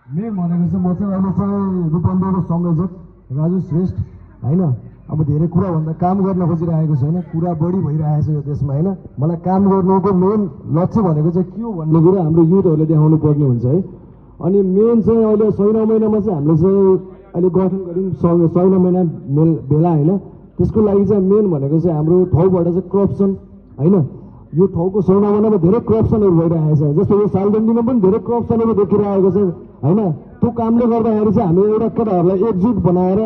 Main भनेको चाहिँ म चाहिँ अहिले चाहिँ रूपन्देहीको संयोजक राजु श्रेष्ठ होइन। अब धेरै कुराभन्दा काम गर्न खोजिरहेको छु होइन, कुरा बढी भइरहेको छ यो देशमा होइन। मलाई काम गर्नुको मेन लक्ष्य भनेको चाहिँ के हो भन्ने कुरो हाम्रो युथहरूले देखाउनु पर्ने हुन्छ है। अनि मेन चाहिँ अहिले 6 महिनामा चाहिँ हामीले चाहिँ अहिले गठन गऱ्यौँ 6 महिना बेला होइन। त्यसको लागि चाहिँ मेन भनेको चाहिँ हाम्रो ठाउँबाट चाहिँ करप्सन होइन, यो ठाउँको 6 महिनामा धेरै करप्सनहरू भइरहेको छ। जस्तो यो सालदण्डीमा पनि धेरै करप्सनहरू देखिरहेको छ होइन। त्यो कामले गर्दाखेरि चाहिँ हामी एउटा केटाहरूलाई एकजुट बनाएर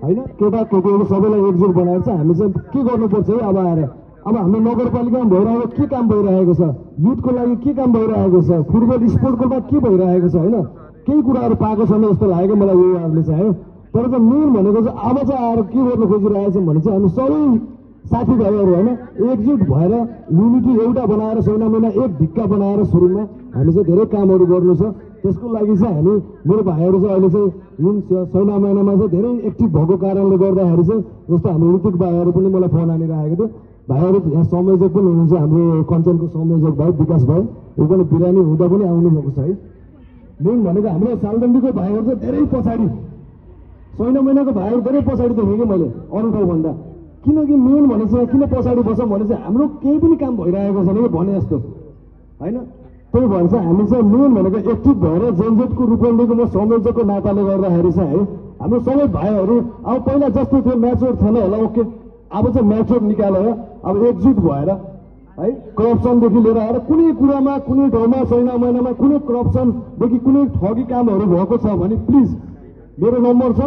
होइन, केटा केटीहरू सबैलाई एकजुट बनाएर चाहिँ हामी चाहिँ के गर्नुपर्छ है अब आएर। अब हाम्रो नगरपालिकामा भइरहेको के काम भइरहेको छ, युथको लागि के काम भइरहेको छ, फुटबल स्पोर्टकोमा के भइरहेको छ होइन, केही कुराहरू पाएको छैन जस्तो लागेको मलाई युवाहरूले चाहिँ है। तर चाहिँ मेन भनेको चाहिँ अब चाहिँ आएर के गर्नु खोजिरहेको छौँ भने चाहिँ हामी सबै साथीभाइहरू होइन एकजुट भएर युनिटी एउटा बनाएर 6 महिना एक ढिक्का बनाएर सुरुमा हामी चाहिँ धेरै कामहरू गर्नु छ। त्यसको लागि चाहिँ हामी मेरो भाइहरू चाहिँ अहिले चाहिँ जुन 6 महिनामा चाहिँ धेरै एक्टिभ भएको कारणले गर्दाखेरि चाहिँ जस्तो हाम्रो ऋतिक भाइहरू पनि मलाई फोन हानिरहेको थियो। भाइहरू यहाँ संयोजक पनि हुनुहुन्छ, हाम्रो कञ्चनको संयोजक भाइ विकास भाइ, ऊ पनि बिरामी हुँदा पनि आउनुभएको छ है। मेन भनेको हाम्रो सालदण्डीको भाइहरू चाहिँ धेरै पछाडि, 6 महिनाको भाइहरू धेरै पछाडि देखेँ कि मैले अरू ठाउँभन्दा। किनकि मेन भने चाहिँ किन पछाडि बस्छौँ भने चाहिँ हाम्रो केही पनि काम भइरहेको छैन कि भने जस्तो होइन। त्यही भएर चाहिँ हामी चाहिँ मेन भनेको एक्टिभ भएर जेनजेटको रूपन्देहीको म संयोजकको नाताले गर्दाखेरि चाहिँ है हाम्रो सबै भाइहरू अब पहिला जस्तो थियो म्याच्योर थिएन होला, ओके अब चाहिँ म्याच्योर निकालेर अब एकजुट भएर है करप्सनदेखि लिएर आएर कुनै कुरामा कुनै ठाउँमा 6 महिनामा कुनै करप्सनदेखि कुनै ठगी कामहरू भएको छ भने प्लिज मेरो नम्बर छ